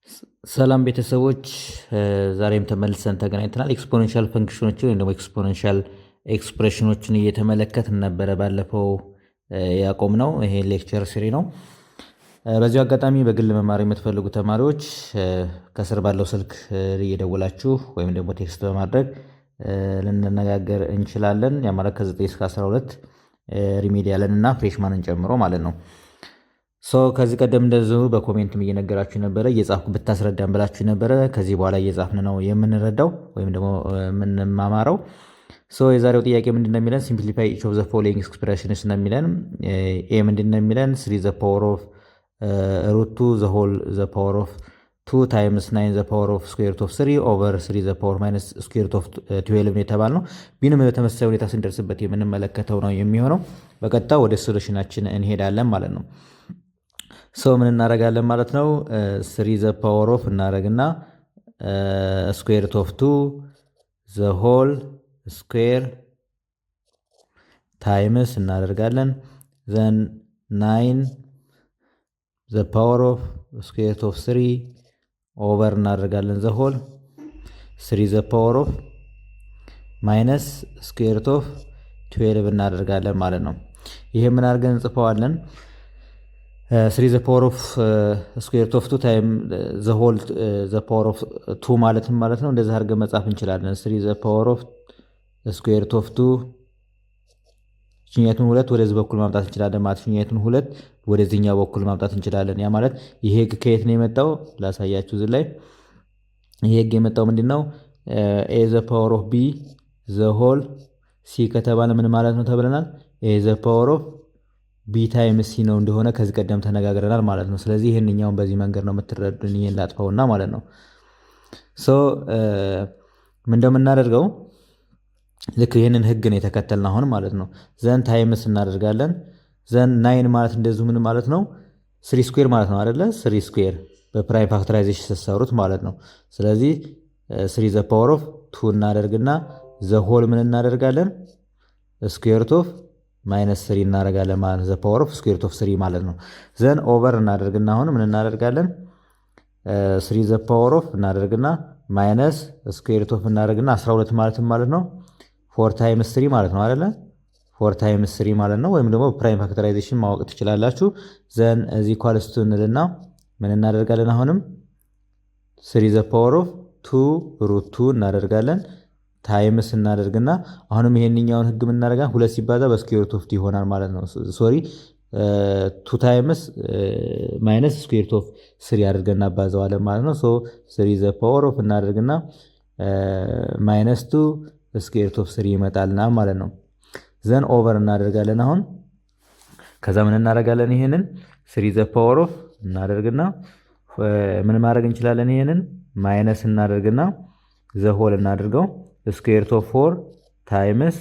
ሰላም ቤተሰቦች ዛሬም ተመልሰን ተገናኝተናል። ኤክስፖኔንሻል ፈንክሽኖችን ወይም ደግሞ ኤክስፖኔንሻል ኤክስፕሬሽኖችን እየተመለከትን ነበረ ባለፈው ያቆምነው። ይሄ ሌክቸር ስሪ ነው። በዚሁ አጋጣሚ በግል መማር የምትፈልጉ ተማሪዎች ከስር ባለው ስልክ እየደወላችሁ ወይም ደግሞ ቴክስት በማድረግ ልንነጋገር እንችላለን። ያ ማለት ከ9 እስከ 12 ሪሜዲያልን እና ፍሬሽማንን ጨምሮ ማለት ነው። ከዚህ ቀደም እንደዚሁ በኮሜንትም እየነገራችሁ ነበረ፣ እየጻፍኩ ብታስረዳን ብላችሁ ነበረ። ከዚህ በኋላ እየጻፍን ነው የምንረዳው ወይም ደግሞ የምንማማረው። የዛሬው ጥያቄ ምንድን ነው የሚለን? ሲምፕሊፋይ ኢች ኦፍ ዘ ፎሎዊንግ ኤክስፕሬሽንስ ነው የሚለን። ኤ ምንድን ነው የሚለን? 3 ዘ ፓወር ኦፍ ሩት 2 ዘ ሆል ዘ ፓወር ኦፍ 2 ታይምስ 9 ዘ ፓወር ኦፍ ስኩዌር ሩት ኦፍ 3 ኦቨር 3 ዘ ፓወር ማይነስ ስኩዌር ሩት ኦፍ 12 ነው የተባልነው። ቢንም በተመሳሳይ ሁኔታ ስንደርስበት የምንመለከተው ነው የሚሆነው። በቀጥታ ወደ ሶሉሽናችን እንሄዳለን ማለት ነው። ምን እናደርጋለን ማለት ነው? 3 ዘ ፓወር ኦፍ እናደርግና ስኩዌር ሩት ኦፍ 2 ዘ ሆል ስኩዌር ታይምስ እናደርጋለን ዘን 9 ዘ ፓወር ኦፍ ስኩዌር ሩት ኦፍ 3 ኦቨር እናደርጋለን ዘ ሆል 3 ዘ ፓወር ኦፍ ማይነስ ስኩዌር ሩት ኦፍ 12 እናደርጋለን ማለት ነው። ይሄ ምን አድርገን እንጽፈዋለን? 3 ዘ ፓወር ኦፍ ስኩዌር ሩት ኦፍ 2 ታይም ዘ ሆል ዘ ፓወር ኦፍ 2 ማለት ነው። እንደዚህ አድርገን መጻፍ እንችላለን። 3 ዘ ፓወር ኦፍ ስኩዌር ሩት ኦፍ 2 ሽኛቱን 2 ወደዚህ በኩል ማምጣት እንችላለን ማለት ሽኛቱን 2 ወደዚህኛው በኩል ማምጣት እንችላለን። ያ ማለት ይሄ ህግ ከየት ነው የመጣው? ላሳያችሁ እዚህ ላይ። ይሄ ህግ የመጣው ምንድነው? ኤ ዘ ፓወር ኦፍ ቢ ዘ ሆል ሲ ከተባለ ምን ማለት ነው ተብለናል? ኤ ዘ ፓወር ኦፍ ቢ ታይምስ ሲ ነው እንደሆነ ከዚህ ቀደም ተነጋግረናል ማለት ነው። ስለዚህ ይህንኛውን በዚህ መንገድ ነው የምትረዱን። ይሄን ላጥፋውና ማለት ነው። ምን እንደምናደርገው ልክ ይህንን ህግ ነው የተከተልን አሁን ማለት ነው። ዘን ታይምስ እናደርጋለን። ዘን 9 ማለት እንደዚሁ ምን ማለት ነው? 3 ስኩዌር ማለት ነው አይደለ? 3 ስኩዌር በፕራይም ፋክተራይዜሽን ስትሰሩት ማለት ነው። ስለዚህ 3 ዘ ፓወር ኦፍ 2 እናደርግና ዘ ሆል ምን እናደርጋለን? ስኩዌር ሩት ኦፍ ማይነስ 3 እናደርጋለን ማለት ነው። ዘ ፓወር ኦፍ ስኩዌር ሩት ኦፍ 3 ማለት ነው። ዘን ኦቨር እናደርግና አሁን ምን እናደርጋለን? 3 ዘ ፓወር ኦፍ እናደርግና ማይነስ ስኩዌር ሩት ኦፍ እናደርግና 12 ማለት ነው 4 ታይምስ 3 ማለት ነው አይደለ? 4 ታይምስ 3 ማለት ነው። ወይም ደግሞ ፕራይም ፋክተራይዜሽን ማወቅ ትችላላችሁ። ዘን እዚህ ኳልስቱ እንልና ምን እናደርጋለን? አሁንም 3 ዘ ፓወር ኦፍ 2 ሩት 2 እናደርጋለን ታይምስ እናደርግና አሁንም ይሄንኛውን ህግ ምን እናደርጋለን? 2 ሲባዛ በስኩዌር ሩት ኦፍ ቲ ይሆናል ማለት ነው። ሶሪ 2 ታይምስ ማይነስ ስኩዌር ሩት ኦፍ 3 አድርገን እናባዛዋለን ማለት ነው። 3 ዘ ፓወር ኦፍ እናደርግና ማይነስ 2 ስኩዌር ሩት ኦፍ 3 ይመጣልና ማለት ነው። ዘን ኦቨር እናደርጋለን አሁን። ከዛ ምን እናደርጋለን? ይሄንን 3 ዘ ፓወር ኦፍ እናደርግና ምን ማድረግ እንችላለን? ይሄንን ማይነስ እናደርግና ዘ ሆል እናደርገው ስኩዌር ሩት ኦፍ 4 ታይምስ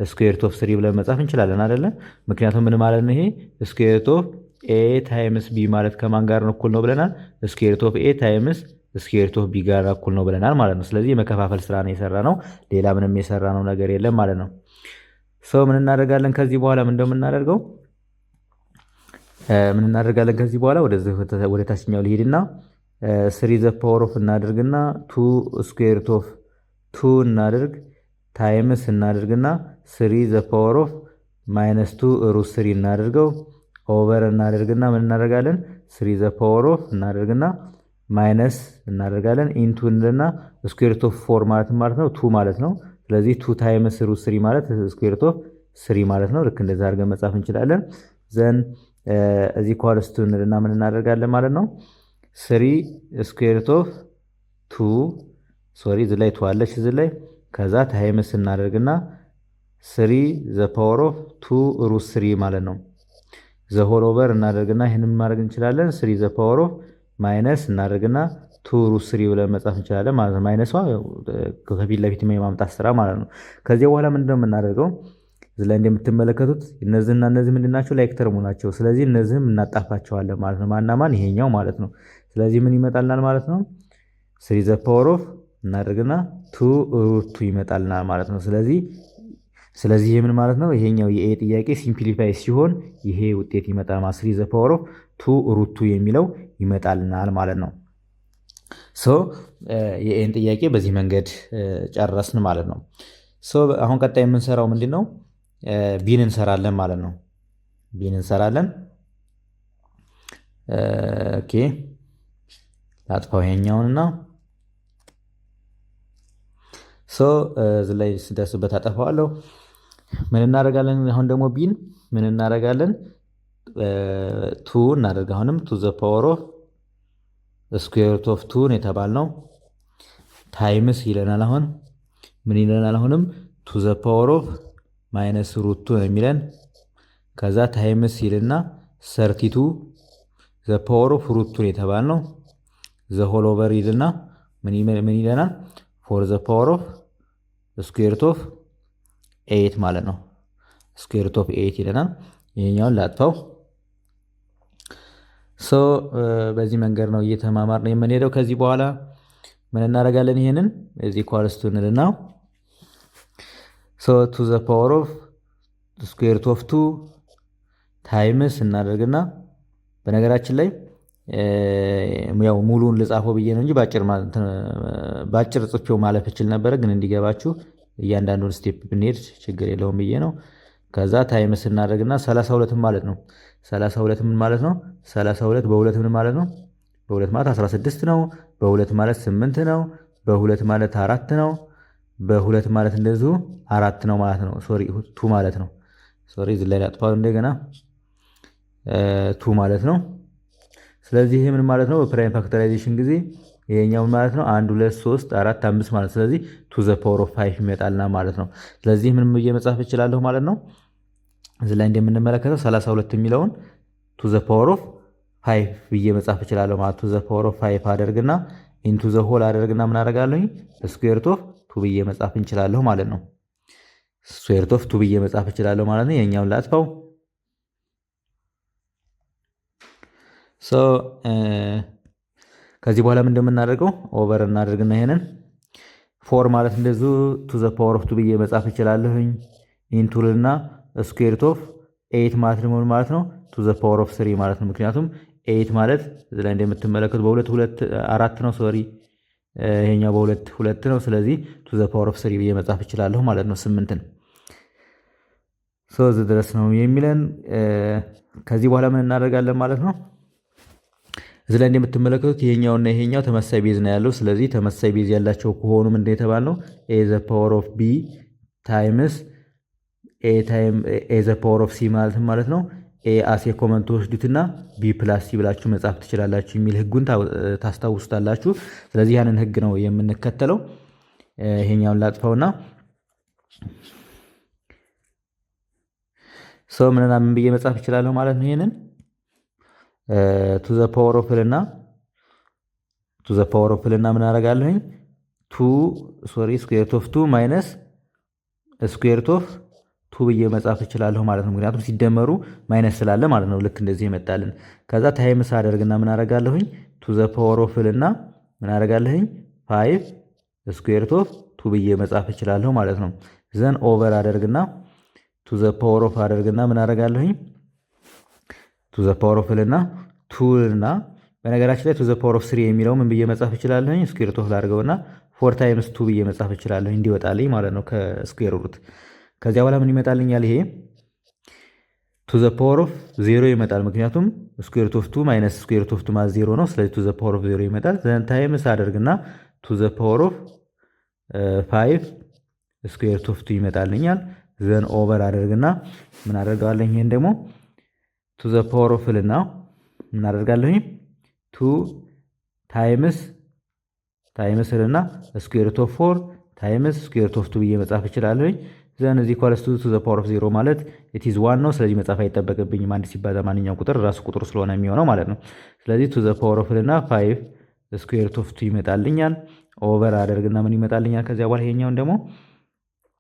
ስኩዌር ሩት ኦፍ 3 ብለን መጻፍ እንችላለን አይደለ? ምክንያቱም ምን ማለት ነው? ይሄ ስኩዌር ሩት ኦፍ ኤ ታይምስ ቢ ማለት ከማን ጋር ነው እኩል ነው ብለናል? ስኩዌር ሩት ኦፍ ኤ ታይምስ ስኩዌር ሩት ኦፍ ቢ ጋር እኩል ነው ብለናል ማለት ነው። ስለዚህ የመከፋፈል ስራ ነው የሰራ ነው። ሌላ ምንም የሰራ ነው ነገር የለም ማለት ነው። ምን እናደርጋለን ከዚህ በኋላ? ምን እንደምናደርገው ምን እናደርጋለን ከዚህ በኋላ? ወደ ታችኛው ልሄድና 3 ዘ ፓወር ኦፍ እናደርግና 2 ስኩዌር ሩት ኦፍ 2 እናደርግ ታይምስ እናደርግና 3 ዘ ፓወር ኦፍ ማይነስ 2 ሩት 3 እናደርገው ኦቨር እናደርግና ምን እናደርጋለን? 3 ዘ ፓወር ኦፍ እናደርግና ማይነስ እናደርጋለን ኢንቱ እንልና ስኩዌር ሩት ኦፍ 4 ማለት ነው 2 ማለት ነው። ስለዚህ 2 ታይምስ ሩት 3 ማለት ስኩዌር ሩት ኦፍ 3 ማለት ነው። ልክ እንደዛ አድርገን መጻፍ እንችላለን። ዘን እዚህ ኳልስቱ እንልና ምን እናደርጋለን ማለት ነው? 3 ስኩዌር ሩት ኦፍ 2 ሶሪ እዚህ ላይ 2 አለች እዚህ ላይ። ከዛ ታይምስ እናደርግና 3 ዘ ፓወር ኦፍ 2 ሩት 3 ማለት ነው። ዘ ሆል ኦቨር እናደርግና ይሄንን ማድረግ እንችላለን። 3 ዘ ፓወር ኦፍ ማይነስ እናደርግና 2 ሩት 3 ብለን መጻፍ እንችላለን ማለት ነው። ማይነሷ ከፊት ለፊት የማምጣት ስራ ማለት ነው። ከዚህ በኋላ ምንድነው የምናደርገው? እዚህ ላይ እንደምትመለከቱት እነዚህና እነዚህ ምንድናቸው? ላይክ ተርሙ ናቸው። ስለዚህ እነዚህም እናጣፋቸዋለን ማለት ነው። ማና ማን? ይሄኛው ማለት ነው። ስለዚህ ምን ይመጣልናል ማለት ነው? 3 ዘ ፓወር ኦፍ እናደርግና 2 ሩት 2 ይመጣልናል ማለት ነው። ስለዚህ ይሄ ምን ማለት ነው? ይሄኛው የኤ ጥያቄ ሲምፕሊፋይ ሲሆን ይሄ ውጤት ይመጣል ማለት 3 ዘ ፓወር ኦፍ 2 ሩት 2 የሚለው ይመጣልናል ማለት ነው። ሶ የኤን ጥያቄ በዚህ መንገድ ጨረስን ማለት ነው። ሶ አሁን ቀጣይ የምንሰራው ምንድን ነው? ቢን እንሰራለን ማለት ነው። ቢን እንሰራለን። ኦኬ ላጥፋው ይሄኛውንና ሶ እዚህ ላይ ስደርስበት አጠፋዋለሁ። ምን እናደርጋለን? አሁን ደግሞ ቢን ምን እናደርጋለን? ቱ እናደርግ። አሁንም ቱ ዘ ፓወር ኦፍ ስኩዌር ሩት ኦፍ ቱ የተባልነው ታይምስ ይለናል። አሁን ምን ይለናል? አሁንም ቱ ዘ ፓወር ኦፍ ማይነስ ሩት ቱ ነው የሚለን። ከዛ ታይምስ ይልና ሰርቲቱ ዘ ፓወር ኦፍ ሩት ቱ የተባልነው ዘ ሆል ኦቨር ይልና ምን ይለናል? ፎር ዘ ፓወር ኦፍ ስኩዌር ሩት ኦፍ ኤይት ማለት ነው። ስኩዌር ሩት ኦፍ ኤይት ይለናል። ይሄኛውን ላጥፋው። ሶ በዚህ መንገድ ነው እየተማማር ነው የምንሄደው። ከዚህ በኋላ ምን እናደርጋለን? ይሄንን እዚህ ኳልስቱ እንልና ሶ ቱ ዘ ፓወር ኦፍ ስኩዌር ሩት ኦፍ ቱ ታይምስ እናደርግና በነገራችን ላይ ያው ሙሉን ልጻፈው ብዬ ነው እንጂ ባጭር ጽፌው ማለፍ እችል ነበረ፣ ግን እንዲገባችሁ እያንዳንዱን ስቴፕ ብንሄድ ችግር የለውም ብዬ ነው። ከዛ ታይምስ እናደርግና 32 ማለት ነው። 32 ምን ማለት ነው? 32 በሁለት ምን ማለት ነው? በሁለት ማለት 16 ነው። በሁለት ማለት 8 ነው። በሁለት ማለት 4 ነው። በሁለት ማለት እንደዚሁ 4 ነው ማለት ነው። ሶሪ ቱ ማለት ነው። ሶሪ እዚህ ላይ ላጥፋው እንደገና ቱ ማለት ነው። ስለዚህ ይሄ ምን ማለት ነው? በፕራይም ፋክተራይዜሽን ጊዜ ይሄኛው ማለት ነው 1 2 3 4 5 ማለት ስለዚህ ቱ ዘ ፓወር ኦፍ 5 ይመጣልና ማለት ነው። ስለዚህ ምን ብዬ መጻፍ እችላለሁ ማለት ነው? እዚህ ላይ እንደምንመለከተው 32 የሚለውን ቱ ዘ ፓወር ኦፍ 5 ብዬ መጻፍ እችላለሁ ማለት ቱ ዘ ፓወር ኦፍ 5 አደርግና ኢንቱ ዘ ሆል አደርግና ምን አደርጋለሁ? ስኩዌር ሩት ኦፍ 2 ብዬ መጻፍ እንችላለሁ ማለት ነው። ስኩዌር ሩት ኦፍ 2 ብዬ መጻፍ እችላለሁ ማለት ነው። የኛውን ላጥፋው። ሶ ከዚህ በኋላ ምን እንደምናደርገው ኦቨር እናደርግና ይሄንን ፎር ማለት እንደዚሁ ቱ ዘ ፓወር ኦፍ 2 ብዬ መጻፍ እችላለሁኝ። ኢንቱልና ስኩዌር ሩት ኦፍ 8 ማለት ደግሞ ማለት ነው ቱ ዘ ፓወር ኦፍ 3 ማለት ነው። ምክንያቱም 8 ማለት እዚህ ላይ እንደምትመለከቱ በሁለት 4 ነው። ሶሪ ይሄኛው በሁለት 2 ነው። ስለዚህ ቱ ዘ ፓወር ኦፍ 3 ብዬ መጻፍ እችላለሁ ማለት ነው 8ን። ሶ እዚህ ድረስ ነው የሚለን። ከዚህ በኋላ ምን እናደርጋለን ማለት ነው? እዚህ ላይ እንደምትመለከቱት ይሄኛውና ይሄኛው ተመሳሳይ ቤዝ ነው ያለው። ስለዚህ ተመሳሳይ ቤዝ ያላቸው ከሆኑ ምንድነው የተባለው? ኤ ዘ ፓወር ኦፍ ቢ ታይምስ ኤ ዘ ፓወር ኦፍ ሲ ማለት ነው። ኤ አሴ ኮመን ትወስዱትና ቢ ፕላስ ሲ ብላችሁ መጻፍ ትችላላችሁ የሚል ህጉን ታስታውሱታላችሁ። ስለዚህ ያንን ህግ ነው የምንከተለው። ይሄኛውን ላጥፋውና ሰው ምን ብዬ መጻፍ እችላለሁ ማለት ነው? ይሄንን ቱ ዘ ፓወር ኦፍ ልና ምን አደርጋለሁኝ? ስኩዌር ሩት ኦፍ 2 ማይነስ ስኩዌር ሩት ኦፍ 2 ብዬ መጻፍ እችላለሁ ማለት ነው። ምክንያቱም ሲደመሩ ማይነስ ስላለ ማለት ነው። ልክ እንደዚህ ይመጣልን። ከዛ ታይምስ አደርግና ምን አደርጋለሁኝ? ቱ ዘ ፓወር ኦፍ ልና ምን አደርጋለሁኝ? 5 ስኩዌር ሩት ኦፍ 2 ብዬ መጻፍ እችላለሁ ማለት ነው። ዘን ኦቨር አደርግና ቱ ዘ ፓወር ኦፍ አደርግና ምን አደርጋለሁኝ? ቱ ዘ ፓወር ኦፍ ልና 2 እና በነገራችን ላይ ቱ ዘ ፓወር ኦፍ 3 የሚለው ምን ብዬ መጻፍ እችላለሁኝ? ስኩዌር ሩት ኦፍ ላድርገውና 4 ታይምስ 2 ብዬ መጻፍ እችላለሁ እንዲወጣልኝ ማለት ነው ከስኩዌር ሩት። ከዚያ በኋላ ምን ይመጣልኛል? ይሄ ቱ ዘ ፓወር ኦፍ 0 ይመጣል። ምክንያቱም ስኩዌር ሩት ኦፍ 2 ማይነስ ስኩዌር ሩት ኦፍ 2 ማለት 0 ነው። ስለዚህ ቱ ዘ ፓወር ኦፍ 0 ይመጣል። ዘን ታይምስ አደርግና ቱ ዘ ፓወር ኦፍ 5 ስኩዌር ሩት ኦፍ 2 ይመጣልኛል። ዘን ኦቨር አደርግና ምን አደርጋለሁ? ይሄን ደግሞ ቱ ዘ ፓወር ኦፍ ልና ምን አደርጋለሁ? 2 ታይምስ ልና ስኩዌር ሩት ኦፍ 4 ታይምስ ስኩዌር ሩት ኦፍ 2 ብዬ መጻፍ እችላለሁ። ዘን እዚህ ኢኳልስ ቱ ዘ ፓወር ኦፍ 0 ማለት ኢት ኢዝ 1 ነው። ስለዚህ መጻፍ አይጠበቅብኝም። አንድ ሲባዛ ማንኛውም ቁጥር ራሱ ቁጥር ስለሆነ የሚሆነው ማለት ነው። ስለዚህ ቱ ዘ ፓወር ኦፍ ልና 5 ስኩዌር ሩት ኦፍ 2 ይመጣልኛል። ኦቨር አደርግና ምን ይመጣልኛል? ከዚያ በኋላ ይሄኛውን ደግሞ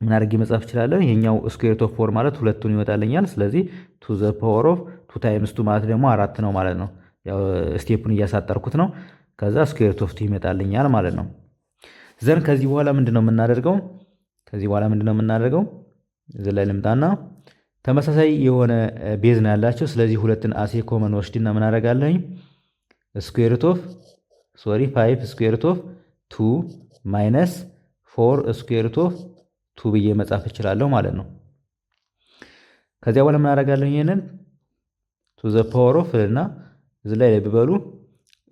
ምን አድርጌ መጻፍ እችላለሁ? ይሄኛው ስኩዌር ሩት ኦፍ 4 ማለት ሁለቱን ይመጣልኛል። ስለዚህ ቱ ዘ ፓወር ኦፍ 2 ታይምስ 2 ማለት ደግሞ 4 ነው ማለት ነው። ያው ስቴፑን እያሳጠርኩት ነው። ከዛ ስኩዌር ሩት ኦፍ 2 ይመጣልኛል ማለት ነው። ዘን ከዚህ በኋላ ምንድነው የምናደርገው? እዚህ ላይ ልምጣና ተመሳሳይ የሆነ ቤዝ ነው ያላቸው። ስለዚህ ሁለትን አሴ ኮመን ወስድና ምን አደርጋለሁኝ? ስኩዌር ሩት ኦፍ ሶሪ 5 ስኩዌር ሩት ኦፍ 2 ማይነስ 4 ስኩዌር ሩት ኦፍ 2 ብዬ መጻፍ እችላለሁ ማለት ነው። ከዚያ በኋላ ምን አደርጋለሁ? ይሄንን ቱ ዘ ፓወር ኦፍ እና እዚህ ላይ ልብ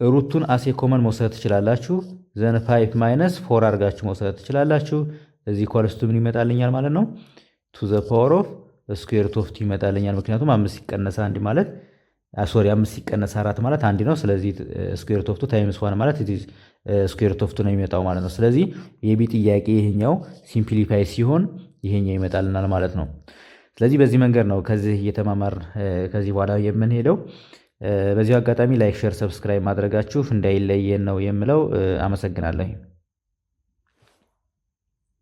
ሩቱን አሴ ኮመን መውሰድ ትችላላችሁ። ዘን 5 ማይነስ 4 አድርጋችሁ መውሰድ ትችላላችሁ። እዚህ ኮልስቱ ምን ይመጣልኛል ማለት ነው? ቱ ዘ ፓወር ኦፍ ስኩዌር ሩት ኦፍ 2 ይመጣልኛል። ምክንያቱም 5 ሲቀነስ 1 ማለት ሶሪ 5 ሲቀነስ 4 ማለት 1 ነው። ስለዚህ ስኩዌር ሩት ኦፍ 2 ታይምስ 1 ማለት ስኩዌር ሩት ኦፍ 2 ነው የሚመጣው ማለት ነው። ስለዚህ የቢ ጥያቄ ይሄኛው ሲምፕሊፋይ ሲሆን ይሄኛው ይመጣልናል ማለት ነው። ስለዚህ በዚህ መንገድ ነው ከዚህ እየተማማር ከዚህ በኋላ የምንሄደው። በዚሁ አጋጣሚ ላይክ፣ ሼር፣ ሰብስክራይብ ማድረጋችሁ እንዳይለየን ነው የምለው። አመሰግናለሁ።